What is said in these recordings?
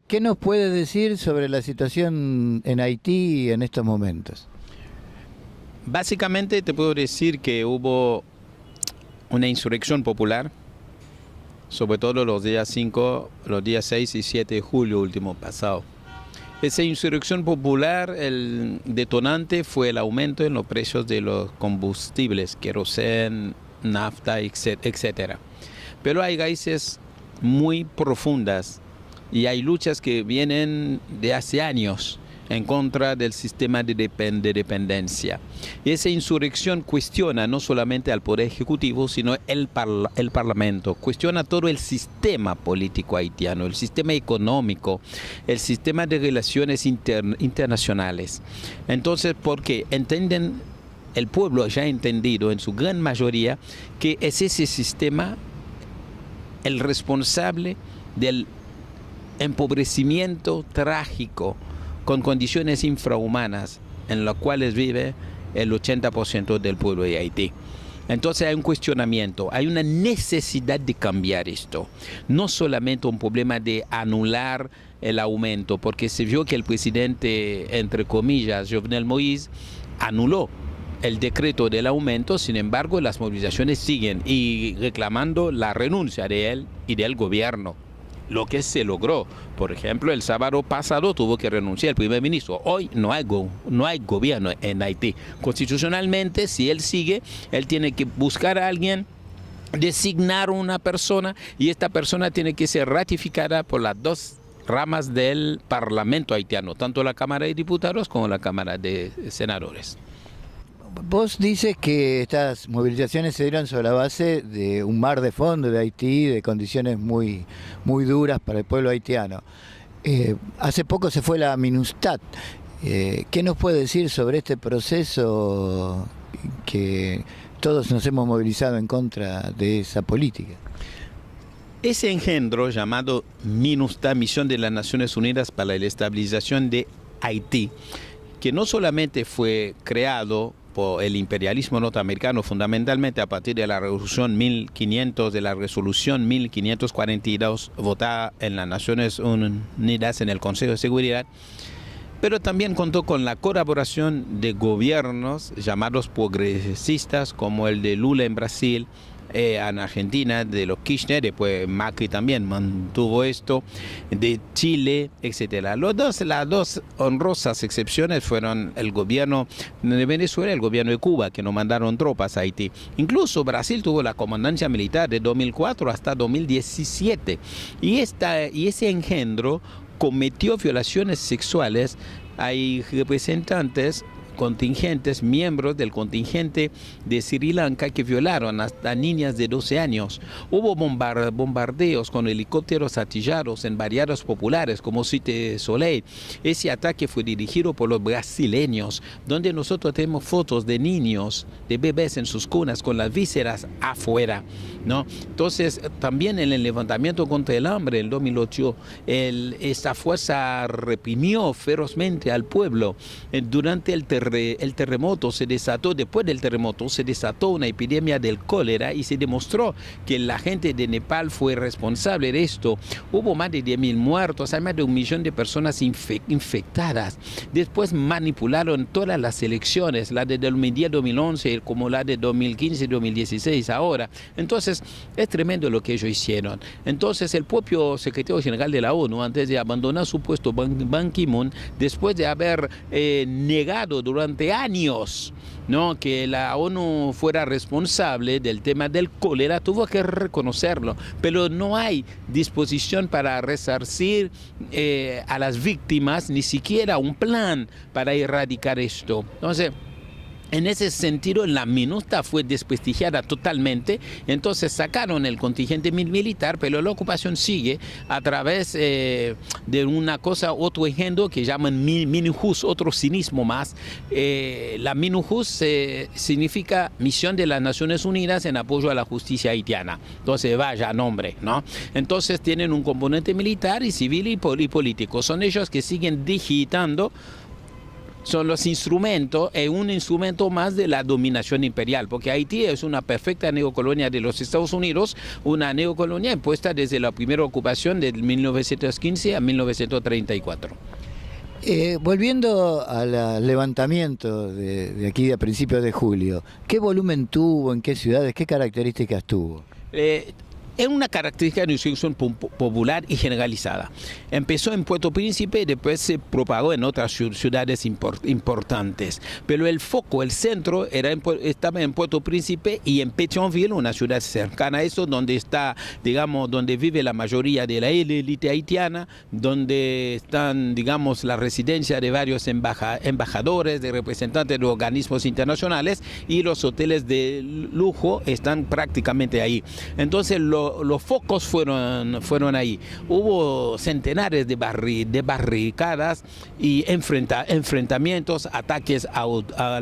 ¿Qué nos puede decir sobre la situación en Haití en estos momentos? Básicamente te puedo decir que hubo una insurrección popular, sobre todo los días 5, los días 6 y 7 de julio último pasado. Esa insurrección popular, el detonante fue el aumento en los precios de los combustibles, queroseno, nafta, etc. Pero hay raíces muy profundas y hay luchas que vienen de hace años en contra del sistema de dependencia. Y esa insurrección cuestiona no solamente al Poder Ejecutivo, sino el Parlamento, cuestiona todo el sistema político haitiano, el sistema económico, el sistema de relaciones internacionales. Entonces, porque entienden, el pueblo ya ha entendido en su gran mayoría que es ese sistema el responsable del empobrecimiento trágico con condiciones infrahumanas en las cuales vive el 80% del pueblo de Haití. Entonces hay un cuestionamiento, hay una necesidad de cambiar esto. No solamente un problema de anular el aumento, porque se vio que el presidente, entre comillas, Jovenel Moïse, anuló el decreto del aumento. Sin embargo, las movilizaciones siguen y reclamando la renuncia de él y del gobierno. Lo que se logró, por ejemplo, el sábado pasado tuvo que renunciar el primer ministro. Hoy no hay gobierno en Haití. Constitucionalmente, si él sigue, él tiene que buscar a alguien, designar una persona, y esta persona tiene que ser ratificada por las dos ramas del Parlamento haitiano, tanto la Cámara de Diputados como la Cámara de Senadores. Vos dices que estas movilizaciones se dieron sobre la base de un mar de fondo de Haití, de condiciones muy duras para el pueblo haitiano. Hace poco se fue la MINUSTAH. ¿Qué nos puede decir sobre este proceso que todos nos hemos movilizado en contra de esa política? Ese engendro llamado MINUSTAH, Misión de las Naciones Unidas para la Estabilización de Haití, que no solamente fue creado por el imperialismo norteamericano, fundamentalmente a partir de la resolución 1542, votada en las Naciones Unidas en el Consejo de Seguridad, pero también contó con la colaboración de gobiernos llamados progresistas, como el de Lula en Brasil, en Argentina, de los Kirchner, después Macri también mantuvo esto, de Chile, etc. Las dos honrosas excepciones fueron el gobierno de Venezuela y el gobierno de Cuba, que no mandaron tropas a Haití. Incluso Brasil tuvo la comandancia militar de 2004 hasta 2017. Y ese engendro cometió violaciones sexuales. Hay representantes, contingentes, miembros del contingente de Sri Lanka que violaron hasta niñas de 12 años. Hubo bombardeos con helicópteros artillados en barriados populares como Cité Soleil. Ese ataque fue dirigido por los brasileños, donde nosotros tenemos fotos de niños, de bebés en sus cunas con las vísceras afuera, ¿no? Entonces, también en el levantamiento contra el hambre en 2008, esta fuerza reprimió ferozmente al pueblo. Durante el terremoto después del terremoto se desató una epidemia del cólera y se demostró que la gente de Nepal fue responsable de esto. Hubo más de 10.000 muertos, hay más de 1 millón de personas infectadas. Después manipularon todas las elecciones, la de 2010-2011 como la de 2015-2016 ahora. Entonces es tremendo lo que ellos hicieron. Entonces el propio secretario general de la ONU, antes de abandonar su puesto, Ban Ki-moon, después de haber negado durante años, ¿no?, que la ONU fuera responsable del tema del cólera, tuvo que reconocerlo, pero no hay disposición para resarcir a las víctimas, ni siquiera un plan para erradicar esto. Entonces, en ese sentido, la MINUSTAH fue desprestigiada totalmente. Entonces sacaron el contingente militar, pero la ocupación sigue a través de una cosa, otro engendro que llaman MINUJUS, otro cinismo más. La MINUJUS significa Misión de las Naciones Unidas en apoyo a la justicia haitiana. Entonces, vaya nombre, ¿no? Entonces tienen un componente militar y civil y político. Son ellos que siguen digitando son los instrumentos, es un instrumento más de la dominación imperial, porque Haití es una perfecta neocolonia de los Estados Unidos, una neocolonia impuesta desde la primera ocupación de 1915 a 1934. Volviendo al levantamiento de aquí a principios de julio, ¿qué volumen tuvo, en qué ciudades, qué características tuvo? Es una característica de una institución popular y generalizada. Empezó en Puerto Príncipe y después se propagó en otras ciudades importantes. Pero el foco, el centro, estaba en Puerto Príncipe y en Pétionville, una ciudad cercana a eso, donde está, digamos, donde vive la mayoría de la élite haitiana, donde están, digamos, la residencia de varios embajadores, de representantes de organismos internacionales, y los hoteles de lujo están prácticamente ahí. Entonces, los focos fueron ahí. Hubo centenares de barricadas y enfrentamientos, ataques a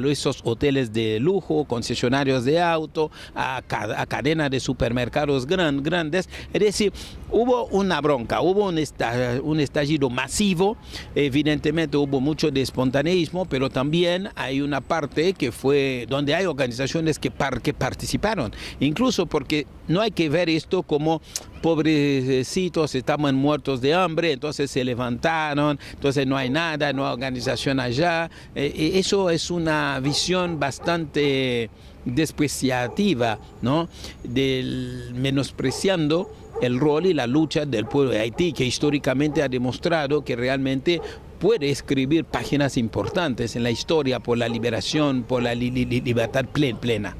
esos hoteles de lujo, concesionarios de auto, a cadenas de supermercados grandes. Es decir, hubo una bronca, hubo un estallido masivo. Evidentemente hubo mucho de espontaneísmo, pero también hay una parte que fue donde hay organizaciones que participaron, incluso porque no hay que ver esto como pobrecitos, estamos muertos de hambre, entonces se levantaron, entonces no hay nada, no hay organización allá. Eso es una visión bastante despreciativa, ¿no? Menospreciando el rol y la lucha del pueblo de Haití, que históricamente ha demostrado que realmente puede escribir páginas importantes en la historia por la liberación, por la libertad plena.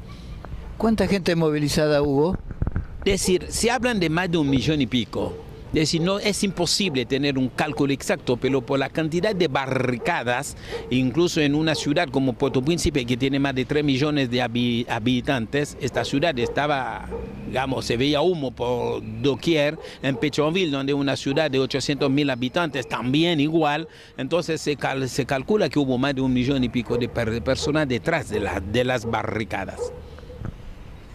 ¿Cuánta gente movilizada hubo? Es decir, se hablan de más de 1,5 millones. Es decir, no es imposible tener un cálculo exacto, pero por la cantidad de barricadas, incluso en una ciudad como Puerto Príncipe, que tiene más de 3 millones de habitantes, esta ciudad estaba, digamos, se veía humo por doquier. En Pétionville, donde una ciudad de 800,000 habitantes, también igual. Entonces se calcula que hubo más de 1,5 millones de personas detrás de las barricadas.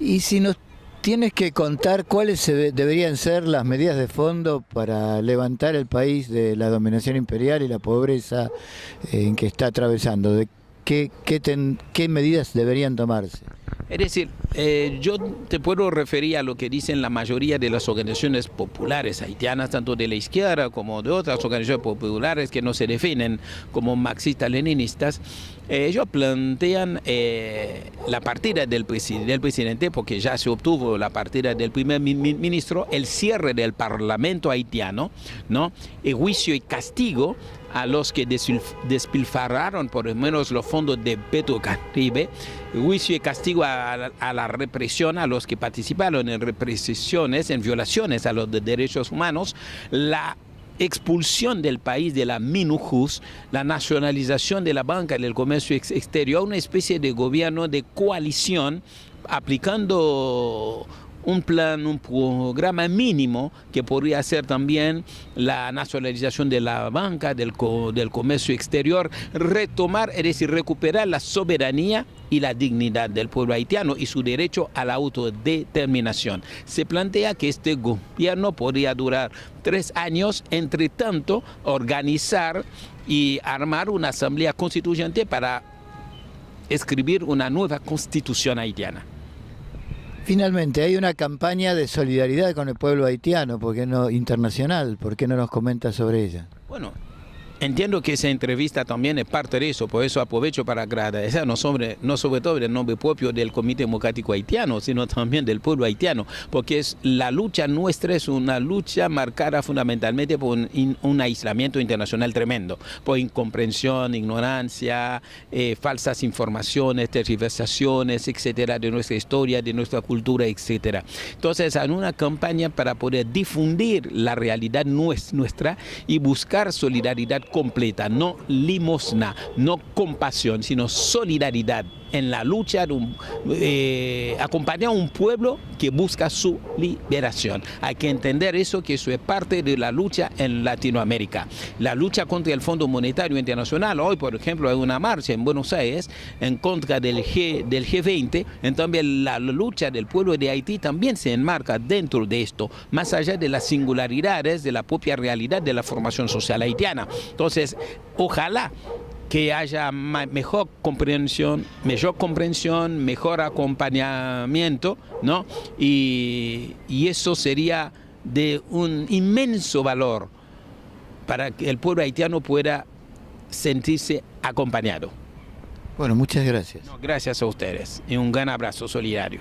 Y si nos tienes que contar cuáles deberían ser las medidas de fondo para levantar el país de la dominación imperial y la pobreza en que está atravesando. ¿Qué medidas deberían tomarse? Es decir, yo te puedo referir a lo que dicen la mayoría de las organizaciones populares haitianas, tanto de la izquierda como de otras organizaciones populares que no se definen como marxistas-leninistas. Ellos plantean la partida del presidente, porque ya se obtuvo la partida del primer ministro, el cierre del parlamento haitiano, ¿no? El juicio y castigo a los que despilfarraron por lo menos los fondos de Petrocaribe, juicio y castigo a la represión, a los que participaron en represiones, en violaciones a los derechos humanos, la expulsión del país de la MINUJUS, la nacionalización de la banca y del comercio exterior, una especie de gobierno de coalición aplicando un programa mínimo que podría ser también la nacionalización de la banca, del comercio exterior, retomar, es decir, recuperar la soberanía y la dignidad del pueblo haitiano y su derecho a la autodeterminación. Se plantea que este gobierno podría durar 3 años, entre tanto, organizar y armar una asamblea constituyente para escribir una nueva constitución haitiana. Finalmente, hay una campaña de solidaridad con el pueblo haitiano, ¿por qué no internacional? ¿Por qué no nos comenta sobre ella? Bueno, entiendo que esa entrevista también es parte de eso, por eso aprovecho para agradecer, no sobre todo el nombre propio del Comité Democrático Haitiano, sino también del pueblo haitiano, porque la lucha nuestra es una lucha marcada fundamentalmente por un aislamiento internacional tremendo, por incomprensión, ignorancia, falsas informaciones, tergiversaciones, etcétera, de nuestra historia, de nuestra cultura, etcétera. Entonces, hay una campaña para poder difundir la realidad nuestra y buscar solidaridad completa, no limosna, no compasión, sino solidaridad en la lucha, acompañar a un pueblo que busca su liberación. Hay que entender eso, que eso es parte de la lucha en Latinoamérica. La lucha contra el Fondo Monetario Internacional. Hoy, por ejemplo, hay una marcha en Buenos Aires en contra del G20. Entonces, la lucha del pueblo de Haití también se enmarca dentro de esto, más allá de las singularidades de la propia realidad de la formación social haitiana. Entonces, ojalá que haya mejor comprensión, mejor acompañamiento, ¿no? Y eso sería de un inmenso valor para que el pueblo haitiano pueda sentirse acompañado. Bueno, muchas gracias. No, gracias a ustedes y un gran abrazo solidario.